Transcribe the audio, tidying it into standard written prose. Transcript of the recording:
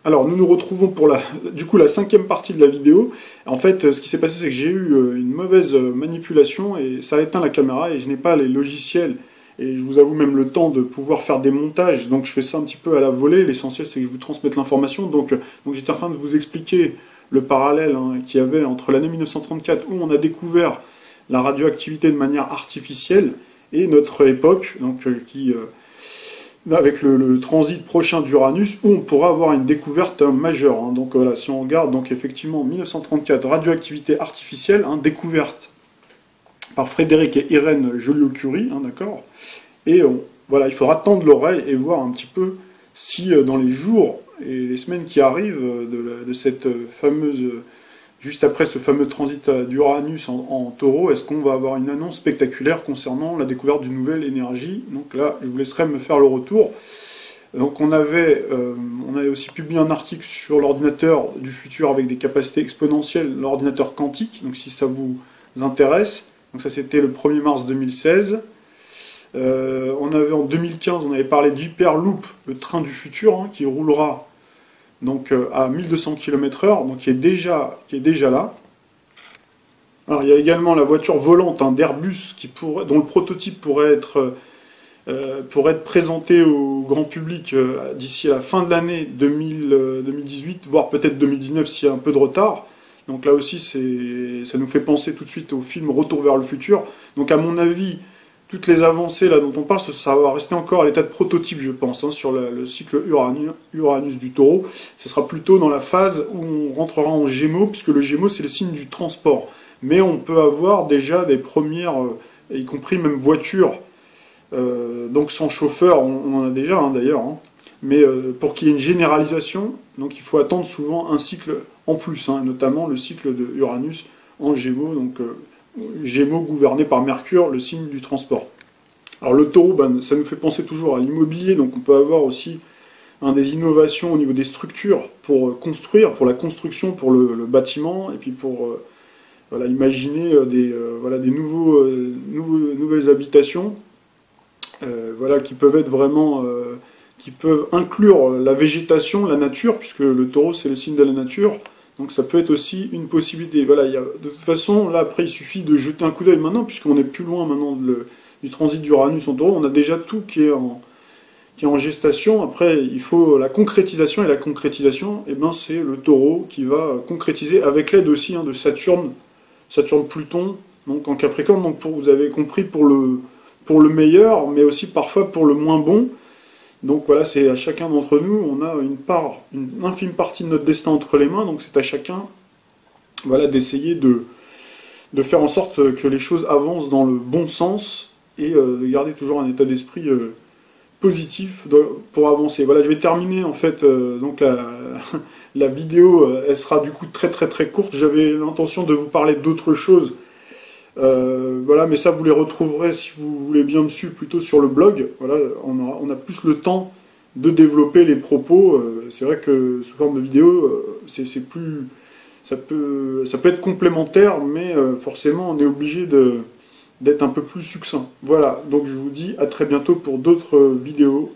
Alors, nous nous retrouvons pour du coup, la 5e partie de la vidéo. En fait, ce qui s'est passé, c'est que j'ai eu une mauvaise manipulation et ça a éteint la caméra et je n'ai pas les logiciels et je vous avoue même le temps de pouvoir faire des montages. Donc, je fais ça un petit peu à la volée. L'essentiel, c'est que je vous transmette l'information. Donc j'étais en train de vous expliquer le parallèle qu'il y avait entre l'année 1934 où on a découvert la radioactivité de manière artificielle et notre époque, donc avec le transit prochain d'Uranus, où on pourra avoir une découverte majeure. Donc voilà, si on regarde, donc effectivement, 1934, radioactivité artificielle, découverte par Frédéric et Irène Joliot-Curie, d'accord. Et voilà, il faudra tendre l'oreille et voir un petit peu si dans les jours et les semaines qui arrivent de cette fameuse, juste après ce fameux transit d'Uranus en taureau, est-ce qu'on va avoir une annonce spectaculaire concernant la découverte d'une nouvelle énergie. Donc là, je vous laisserai me faire le retour. Donc on avait aussi publié un article sur l'ordinateur du futur avec des capacités exponentielles, l'ordinateur quantique, donc si ça vous intéresse. Donc ça c'était le 1er mars 2016. On avait en 2015, on avait parlé d'Hyperloop, le train du futur, qui roulera donc à 1200 km/h, donc qui est déjà là. Alors il y a également la voiture volante d'Airbus dont le prototype pourrait être présenté au grand public d'ici à la fin de l'année 2018, voire peut-être 2019 s'il y a un peu de retard. Donc là aussi, ça nous fait penser tout de suite au film Retour vers le futur. Donc à mon avis, toutes les avancées là dont on parle, ça va rester encore à l'état de prototype, je pense, sur le cycle Uranus du Taureau. Ce sera plutôt dans la phase où on rentrera en Gémeaux, puisque le Gémeaux, c'est le signe du transport. Mais on peut avoir déjà des premières, y compris même voitures, donc sans chauffeur, on en a déjà d'ailleurs, mais pour qu'il y ait une généralisation, donc il faut attendre souvent un cycle en plus, notamment le cycle de Uranus en Gémeaux, donc Gémeaux gouverné par Mercure, le signe du transport. Alors le taureau, ça nous fait penser toujours à l'immobilier, donc on peut avoir aussi des innovations au niveau des structures pour construire, pour la construction, pour le bâtiment, et puis pour imaginer des nouvelles habitations, qui peuvent être vraiment, qui peuvent inclure la végétation, la nature, puisque le taureau c'est le signe de la nature. Donc ça peut être aussi une possibilité. Voilà, de toute façon, là après il suffit de jeter un coup d'œil maintenant, puisqu'on est plus loin maintenant du transit d'Uranus en taureau, on a déjà tout qui est en gestation. Après, il faut la concrétisation, et la concrétisation, c'est le taureau qui va concrétiser avec l'aide aussi de Saturne-Pluton, donc en Capricorne, donc vous avez compris, pour le meilleur, mais aussi parfois pour le moins bon. Donc voilà, c'est à chacun d'entre nous, on a une infime partie de notre destin entre les mains, donc c'est à chacun d'essayer de faire en sorte que les choses avancent dans le bon sens et de garder toujours un état d'esprit positif pour avancer. Voilà, je vais terminer en fait, donc la vidéo, elle sera du coup très très très courte. J'avais l'intention de vous parler d'autres choses. Mais ça vous les retrouverez si vous voulez bien dessus, plutôt sur le blog. Voilà, on a plus le temps de développer les propos. C'est vrai que sous forme de vidéo, ça peut être complémentaire, mais forcément on est obligé d'être un peu plus succinct. Voilà, donc je vous dis à très bientôt pour d'autres vidéos.